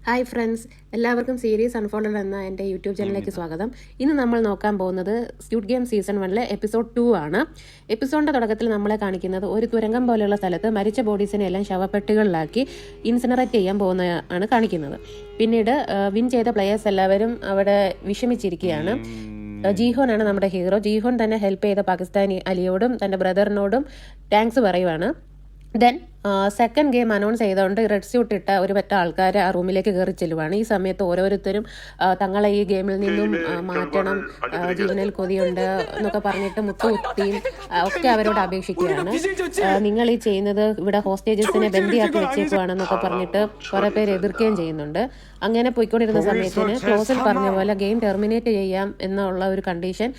Hi friends, എല്ലാവർക്കും series unfolded എന്ന എൻ്റെ യൂട്യൂബ് ചാനലിലേക്ക് സ്വാഗതം. ഇന്ന് നമ്മൾ നോക്കാൻ പോകുന്നത് സ്ക്വിഡ് ഗെയിം സീസൺ 1 എപ്പിസോഡ് 2 ആണ്. എപ്പിസോഡിൻ്റെ തുടക്കത്തിൽ നമ്മളെ കാണിക്കുന്നത് ഒരു തുരങ്കം പോലെയുള്ള സ്ഥലത്ത് മരിച്ച ബോഡീസിനെ എല്ലാം ശവപ്പെട്ടികളിലാക്കി ഇൻസിനറേറ്റ് ചെയ്യാൻ പോകുന്നതാണ് കാണിക്കുന്നത്. പിന്നീട് വിൻ ചെയ്ത പ്ലെയേഴ്സ് എല്ലാവരും അവിടെ വിഷമിച്ചിരിക്കുകയാണ്. ജീഹോനാണ് നമ്മുടെ ഹീറോ. ജീഹോൻ തന്നെ ഹെൽപ്പ് ചെയ്ത പാകിസ്ഥാനി അലിയോടും തൻ്റെ ബ്രദറിനോടും താങ്ക്സ് പറയുവാണ്. ദെൻ സെക്കൻഡ് ഗെയിം അനൗൺസ് ചെയ്തുകൊണ്ട് റെഡ് സ്യൂട്ട് ഇട്ട ഒരു പറ്റ ആൾക്കാർ ആ റൂമിലേക്ക് കയറി ചെല്ലുവാണ്. ഈ സമയത്ത് ഓരോരുത്തരും തങ്ങളെ ഈ ഗെയിമിൽ നിന്നും മാറ്റണം, ജീവനിൽ കൊതിയുണ്ട് എന്നൊക്കെ പറഞ്ഞിട്ട് മുട്ടുകുത്തിയും ഒക്കെ അവരോട് അപേക്ഷിക്കുകയാണ്. നിങ്ങൾ ഈ ചെയ്യുന്നത് ഇവിടെ ഹോസ്റ്റേജസിനെ ബന്ദിയാക്കി വെച്ചേക്കുവാണെന്നൊക്കെ പറഞ്ഞിട്ട് കുറെ പേര് എതിർക്കുകയും ചെയ്യുന്നുണ്ട്. അങ്ങനെ പോയിക്കൊണ്ടിരുന്ന സമയത്തിന് ക്ലോസിൽ പറഞ്ഞ പോലെ ഗെയിം ടെർമിനേറ്റ് ചെയ്യാം എന്നുള്ള ഒരു കണ്ടീഷൻ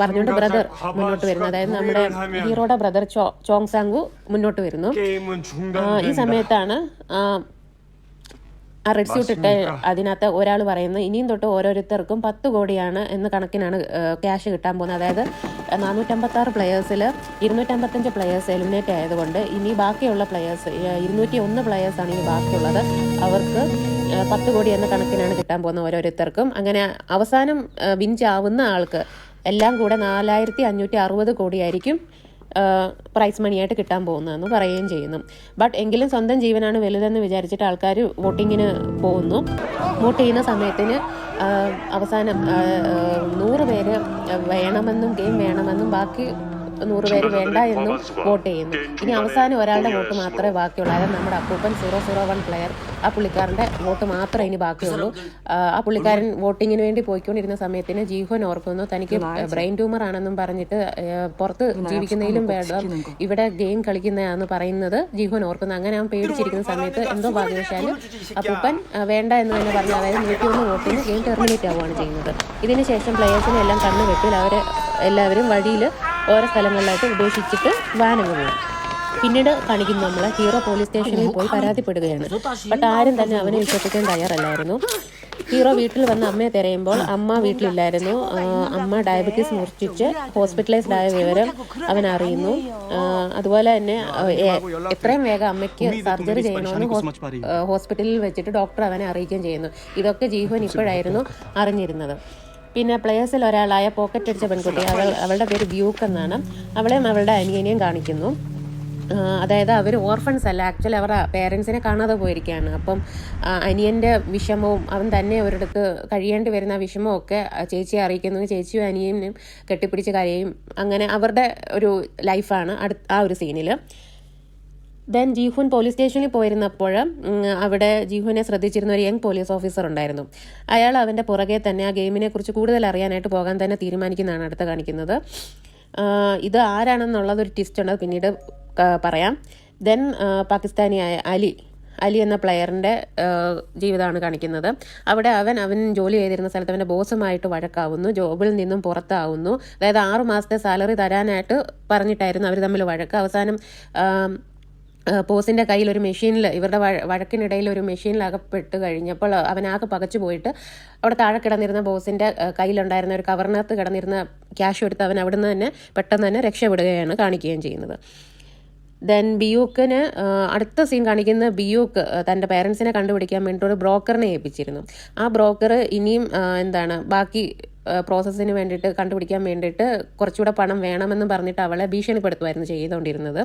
പറഞ്ഞുകൊണ്ട് ബ്രദർ മുന്നോട്ട് വരുന്നു. അതായത് നമ്മുടെ ഹീറോയുടെ ബ്രദർ ചോങ് സാങ്കു മുന്നോട്ട് വരുന്നു. ഈ സമയത്താണ് ആ റെഡ് സ്യൂട്ട് ഇട്ട് അതിനകത്ത് ഒരാൾ പറയുന്നത് ഇനിയും തൊട്ട് ഓരോരുത്തർക്കും 10 കോടിയാണ് എന്ന കണക്കിനാണ് ക്യാഷ് കിട്ടാൻ പോകുന്നത്. അതായത് 456 പ്ലെയേഴ്സിൽ 255 പ്ലെയേഴ്സ് എലിമിനേറ്റ് ആയതുകൊണ്ട് ഇനി ബാക്കിയുള്ള പ്ലെയേഴ്സ് 201 പ്ലെയേഴ്സാണ് ഇനി ബാക്കിയുള്ളത്. അവർക്ക് 10 കോടി എന്ന കണക്കിനാണ് കിട്ടാൻ പോകുന്നത് ഓരോരുത്തർക്കും. അങ്ങനെ അവസാനം വിൻ ആവുന്ന ആൾക്ക് എല്ലാം കൂടെ 4560 കോടിയായിരിക്കും പ്രൈസ് മണിയായിട്ട് കിട്ടാൻ പോകുന്നതെന്ന് പറയുകയും ചെയ്യുന്നു. ബട്ട് എങ്കിലും സ്വന്തം ജീവനാണ് വലുതെന്ന് വിചാരിച്ചിട്ട് ആൾക്കാർ വോട്ടിങ്ങിന് പോകുന്നു. വോട്ട് ചെയ്യുന്ന സമയത്തിന് അവസാനം 100 പേര് വേണമെന്നും ഗെയിം വേണമെന്നും ബാക്കി 100 പേര് വേണ്ട എന്നും വോട്ട് ചെയ്യുന്നു. ഇനി അവസാനം ഒരാളുടെ വോട്ട് മാത്രമേ ബാക്കിയുള്ളൂ. അതായത് നമ്മുടെ അപ്പൂപ്പൻ 001 പ്ലെയർ, ആ പുള്ളിക്കാരൻ്റെ വോട്ട് മാത്രമേ ഇനി ബാക്കിയുള്ളൂ. ആ പുള്ളിക്കാരൻ വോട്ടിങ്ങിന് വേണ്ടി പോയിക്കൊണ്ടിരുന്ന സമയത്തിന് ജീഹോൻ ഓർക്കുന്നു തനിക്ക് ബ്രെയിൻ ട്യൂമർ ആണെന്നും പറഞ്ഞിട്ട് പുറത്ത് ജീവിക്കുന്നതിലും വേണം ഇവിടെ ഗെയിം കളിക്കുന്നതാണെന്ന് പറയുന്നത് ജീഹോൻ ഓർക്കുന്നു. അങ്ങനെ അവൻ പേടിച്ചിരിക്കുന്ന സമയത്ത് എന്തോ ഭാഗ്യവശാൽ അപ്പൂപ്പൻ വേണ്ട എന്ന് തന്നെ പറഞ്ഞു. അതായത് 101 വോട്ടിന് ഗെയിം ടെർമിനേറ്റ് ആവുകയാണ് ചെയ്യുന്നത്. ഇതിനുശേഷം പ്ലെയേഴ്സിനെ എല്ലാം കണ്ണുവെട്ടിൽ അവരെ എല്ലാവരും വഴിയിൽ ഓരോ സ്ഥലങ്ങളിലായിട്ട് ഉപേക്ഷിച്ചിട്ട് വാനങ്ങ് പോകും. പിന്നീട് കാണിക്കുന്നു നമ്മൾ ഹീറോ പോലീസ് സ്റ്റേഷനിൽ പോയി പരാതിപ്പെടുകയാണ്. ബട്ട് ആരും തന്നെ അവനെ വിശ്വസിക്കാൻ തയ്യാറല്ലായിരുന്നു. ഹീറോ വീട്ടിൽ വന്ന് അമ്മയെ തിരയുമ്പോൾ അമ്മ വീട്ടിലില്ലായിരുന്നു. അമ്മ ഡയബറ്റീസ് മൂർച്ഛിച്ച് ഹോസ്പിറ്റലൈസ്ഡ് ആയ വിവരം അവൻ അറിയുന്നു. അതുപോലെ തന്നെ എത്രയും വേഗം അമ്മയ്ക്ക് സർജറി ചെയ്യണമെന്ന് ഹോസ്പിറ്റലിൽ വെച്ചിട്ട് ഡോക്ടർ അവനെ അറിയിക്കുകയും ചെയ്യുന്നു. ഇതൊക്കെ ജീവൻ ഇപ്പോഴായിരുന്നു അറിഞ്ഞിരുന്നത്. പിന്നെ പ്ലെയേഴ്സിൽ ഒരാളായ പോക്കറ്റ് അടിച്ച പെൺകുട്ടി, അവളുടെ പേര് ബ്യൂക്ക് എന്നാണ്. അവളെയും അവളുടെ അനിയനെയും കാണിക്കുന്നു. അതായത് അവർ ഓർഫൻസ് അല്ല, ആക്ച്വലി അവരുടെ പേരൻസിനെ കാണാതെ പോയിരിക്കുകയാണ്. അപ്പം അനിയൻ്റെ വിഷമവും അവൻ തന്നെ ഒരിടത്ത് കഴിയേണ്ടി വരുന്ന വിഷമവും ഒക്കെ ചേച്ചിയെ അറിയിക്കുന്നു. ചേച്ചിയും അനിയനും കെട്ടിപ്പിടിച്ച് കരയും. അങ്ങനെ അവരുടെ ഒരു ലൈഫാണ് ആ ഒരു സീനിൽ. ദെൻ ജീഹുൻ പോലീസ് സ്റ്റേഷനിൽ പോയിരുന്നപ്പോൾ അവിടെ ജീഹുനെ ശ്രദ്ധിച്ചിരുന്ന ഒരു യങ് പോലീസ് ഓഫീസർ ഉണ്ടായിരുന്നു. അയാൾ അവൻ്റെ പുറകെ തന്നെ ആ ഗെയിമിനെ കുറിച്ച് കൂടുതൽ അറിയാനായിട്ട് പോകാൻ തന്നെ തീരുമാനിക്കുന്നതാണ് അടുത്ത് കാണിക്കുന്നത്. ഇത് ആരാണെന്നുള്ളതൊരു ട്വിസ്റ്റ് ഉണ്ട്, പിന്നീട് പറയാം. ദെൻ പാകിസ്ഥാനിയായ അലി എന്ന പ്ലെയറിൻ്റെ ജീവിതമാണ് കാണിക്കുന്നത്. അവിടെ അവൻ ജോലി ചെയ്തിരുന്ന സ്ഥലത്ത് അവൻ്റെ ബോസുമായിട്ട് വഴക്കാവുന്നു, ജോബിൽ നിന്നും പുറത്താവുന്നു. അതായത് 6 മാസത്തെ സാലറി തരാനായിട്ട് പറഞ്ഞിട്ടായിരുന്നു അവർ തമ്മിൽ വഴക്ക്. അവസാനം ബോസിൻ്റെ കയ്യിൽ ഒരു മെഷീനിൽ, ഇവരുടെ വഴക്കിനിടയിൽ ഒരു മെഷീനിൽ അകപ്പെട്ട് കഴിഞ്ഞപ്പോൾ അവനാകെ പകച്ചു പോയിട്ട് അവിടെ താഴെ കിടന്നിരുന്ന ബോസിൻ്റെ കയ്യിലുണ്ടായിരുന്ന ഒരു കവറിനകത്ത് കിടന്നിരുന്ന ക്യാഷ് എടുത്ത് അവൻ അവിടുന്ന് തന്നെ പെട്ടെന്ന് തന്നെ രക്ഷപ്പെടുകയാണ് കാണിക്കുകയും ചെയ്യുന്നത്. ദെൻ ബിയൂക്കിന് അടുത്ത സീൻ കാണിക്കുന്ന ബിയൂക്ക് തൻ്റെ പേരൻസിനെ കണ്ടുപിടിക്കാൻ വേണ്ടിയിട്ട് ഒരു ബ്രോക്കറിനെ ഏൽപ്പിച്ചിരുന്നു. ആ ബ്രോക്കർ ഇനിയും ബാക്കി പ്രോസസ്സിന് വേണ്ടിയിട്ട് കണ്ടുപിടിക്കാൻ വേണ്ടിയിട്ട് കുറച്ചുകൂടെ പണം വേണമെന്ന് പറഞ്ഞിട്ട് അവളെ ഭീഷണിപ്പെടുത്തുമായിരുന്നു ചെയ്തുകൊണ്ടിരുന്നത്.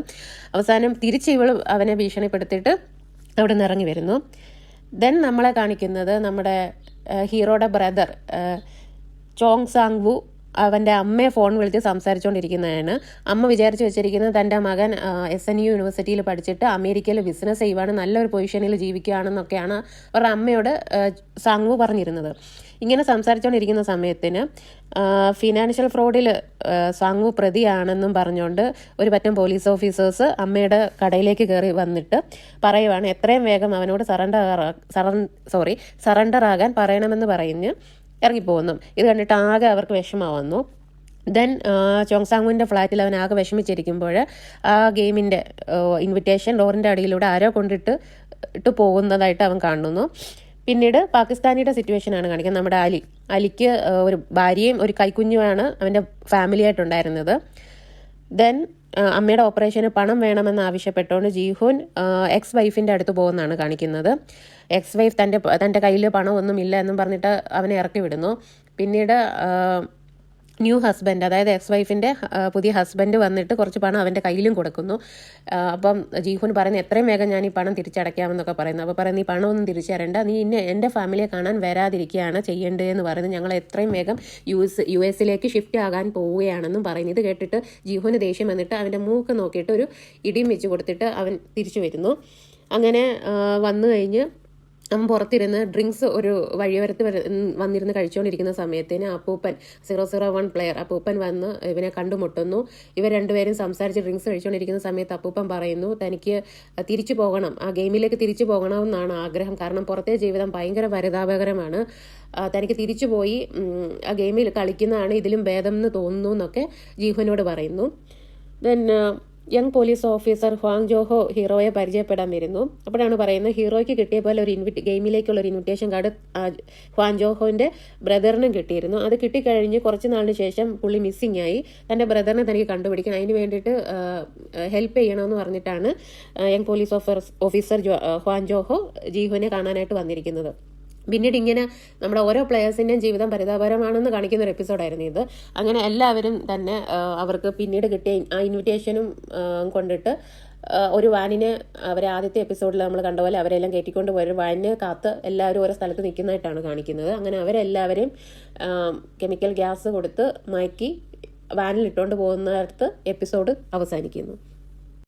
അവസാനം തിരിച്ച് ഇവൾ അവനെ ഭീഷണിപ്പെടുത്തിയിട്ട് അവിടെ നിന്ന് ഇറങ്ങി വരുന്നു. ദെൻ നമ്മളെ കാണിക്കുന്നത് നമ്മുടെ ഹീറോയുടെ ബ്രദർ ചോങ് സാങ്വു അവൻ്റെ അമ്മയെ ഫോൺ വിളിച്ച് സംസാരിച്ചുകൊണ്ടിരിക്കുന്നതാണ്. അമ്മ വിചാരിച്ചു വെച്ചിരിക്കുന്നത് തൻ്റെ മകൻ SNU യൂണിവേഴ്സിറ്റിയിൽ പഠിച്ചിട്ട് അമേരിക്കയിൽ ബിസിനസ് ചെയ്യുവാണ്, നല്ലൊരു പൊസിഷനിൽ ജീവിക്കുകയാണെന്നൊക്കെയാണ് അവരുടെ അമ്മയോട് സാങ്വു പറഞ്ഞിരുന്നത്. ഇങ്ങനെ സംസാരിച്ചുകൊണ്ടിരിക്കുന്ന സമയത്തിന് ഫിനാൻഷ്യൽ ഫ്രോഡിൽ സാങ്വു പ്രതിയാണെന്നും പറഞ്ഞുകൊണ്ട് ഒരു പറ്റം പോലീസ് ഓഫീസേഴ്സ് അമ്മയുടെ കടയിലേക്ക് കയറി വന്നിട്ട് പറയുവാണ് എത്രയും വേഗം അവനോട് സറണ്ടർ ആകാൻ പറയണമെന്ന് പറഞ്ഞ് ഇറങ്ങിപ്പോകുന്നു. ഇത് കണ്ടിട്ട് ആകെ അവർക്ക് വിഷമാവുന്നു. ദെൻ ചോങ് സാങ്വുവിൻ്റെ ഫ്ലാറ്റിൽ അവൻ ആകെ വിഷമിച്ചിരിക്കുമ്പോൾ ആ ഗെയിമിൻ്റെ ഇൻവിറ്റേഷൻ ഡോറിൻ്റെ അടിയിലൂടെ ആരോ കൊണ്ടിട്ട് പോകുന്നതായിട്ട് അവൻ കാണുന്നു. പിന്നീട് പാകിസ്ഥാനിയുടെ സിറ്റുവേഷനാണ് കാണിക്കുന്നത്. നമ്മുടെ അലിക്ക് ഒരു ഭാര്യയും ഒരു കൈക്കുഞ്ഞുമാണ് അവൻ്റെ ഫാമിലി ആയിട്ടുണ്ടായിരുന്നത്. ദെൻ അമ്മയുടെ ഓപ്പറേഷന് പണം വേണമെന്ന് ആവശ്യപ്പെട്ടുകൊണ്ട് ജീഹുൻ എക്സ് വൈഫിൻ്റെ അടുത്ത് പോകുന്നതാണ് കാണിക്കുന്നത്. എക്സ് വൈഫ് തൻ്റെ കയ്യിൽ പണമൊന്നുമില്ല എന്നും പറഞ്ഞിട്ട് അവനെ ഇറക്കി വിടുന്നു. പിന്നീട് ന്യൂ ഹസ്ബൻഡ്, അതായത് എക്സ് വൈഫിൻ്റെ പുതിയ ഹസ്ബൻഡ് വന്നിട്ട് കുറച്ച് പണം അവൻ്റെ കയ്യിലും കൊടുക്കുന്നു. അപ്പം ജീഹുൻ പറയുന്നത് എത്രയും വേഗം ഞാൻ ഈ പണം തിരിച്ചടയ്ക്കാമെന്നൊക്കെ പറയുന്നു. അപ്പോൾ പറയുന്നത്, നീ പണമൊന്നും തിരിച്ചു തരേണ്ട, നീ എൻ്റെ ഫാമിലിയെ കാണാൻ വരാതിരിക്കുകയാണ് ചെയ്യേണ്ടതെന്ന് പറയുന്നത്. ഞങ്ങൾ എത്രയും വേഗം യു എസിലേക്ക് ഷിഫ്റ്റ് ആകാൻ പോവുകയാണെന്നും പറയുന്നു. ഇത് കേട്ടിട്ട് ജീഹുന് ദേഷ്യം വന്നിട്ട് അവൻ്റെ മൂക്ക് നോക്കിയിട്ട് ഒരു ഇടിയും വെച്ച് കൊടുത്തിട്ട് അവൻ തിരിച്ചു വരുന്നു. അങ്ങനെ വന്നു കഴിഞ്ഞ് അവൻ പുറത്തിരുന്ന് ഡ്രിങ്ക്സ് ഒരു വഴിയോരത്ത് വന്നിരുന്ന് കഴിച്ചുകൊണ്ടിരിക്കുന്ന സമയത്തിന് അപ്പൂപ്പൻ 001 പ്ലെയർ അപ്പൂപ്പൻ വന്ന് ഇവനെ കണ്ടുമുട്ടുന്നു. ഇവർ രണ്ടുപേരും സംസാരിച്ച് ഡ്രിങ്ക്സ് കഴിച്ചുകൊണ്ടിരിക്കുന്ന സമയത്ത് അപ്പൂപ്പൻ പറയുന്നു, തനിക്ക് തിരിച്ചു പോകണം, ആ ഗെയിമിലേക്ക് തിരിച്ചു പോകണമെന്നാണ് ആഗ്രഹം. കാരണം പുറത്തെ ജീവിതം ഭയങ്കര പരിതാപകരമാണ്. തനിക്ക് തിരിച്ചു പോയി ആ ഗെയിമിൽ കളിക്കുന്നതാണ് ഇതിലും ഭേദം എന്ന് തോന്നുന്നു എന്നൊക്കെ ജീഹുവിനോട് പറയുന്നു. Then young police officer Hwang Joho ഹീറോയെ പരിചയപ്പെടാൻ വരുന്നു. അപ്പോഴാണ് പറയുന്നത്, ഹീറോയ്ക്ക് കിട്ടിയ പോലെ ഒരു ഗെയിമിലേക്കുള്ള ഒരു ഇൻവിറ്റേഷൻ കാർഡ് ഹ്വാങ് ജോഹോൻ്റെ ബ്രദറിനും കിട്ടിയിരുന്നു. അത് കിട്ടിക്കഴിഞ്ഞ് കുറച്ച് നാളിന് ശേഷം പുള്ളി മിസ്സിംഗ് ആയി. തൻ്റെ ബ്രദറിനെ തനിക്ക് കണ്ടുപിടിക്കണം, അതിന് വേണ്ടിയിട്ട് ഹെൽപ്പ് ചെയ്യണമെന്ന് പറഞ്ഞിട്ടാണ് young police officer Hwang Joho ജീഹുവിനെ കാണാനായിട്ട് വന്നിരിക്കുന്നത്. പിന്നീട് ഇങ്ങനെ നമ്മുടെ ഓരോ പ്ലെയേഴ്സിൻ്റെയും ജീവിതം പരിതാപകരമാണെന്ന് കാണിക്കുന്ന ഒരു എപ്പിസോഡായിരുന്നു ഇത്. അങ്ങനെ എല്ലാവരും തന്നെ അവർക്ക് പിന്നീട് കിട്ടിയ ആ ഇൻവിറ്റേഷനും കൊണ്ടിട്ട് ഒരു വാനിനെ അവരെ ആദ്യത്തെ എപ്പിസോഡിൽ നമ്മൾ കണ്ട പോലെ അവരെല്ലാം കയറ്റിക്കൊണ്ട് പോയി ഒരു വാനിനെ കാത്ത് എല്ലാവരും ഓരോ സ്ഥലത്ത് നിൽക്കുന്നതായിട്ടാണ് കാണിക്കുന്നത്. അങ്ങനെ അവരെല്ലാവരെയും കെമിക്കൽ ഗ്യാസ് കൊടുത്ത് മയക്കി വാനിൽ ഇട്ടുകൊണ്ട് പോകുന്നിടത്ത് എപ്പിസോഡ് അവസാനിക്കുന്നു.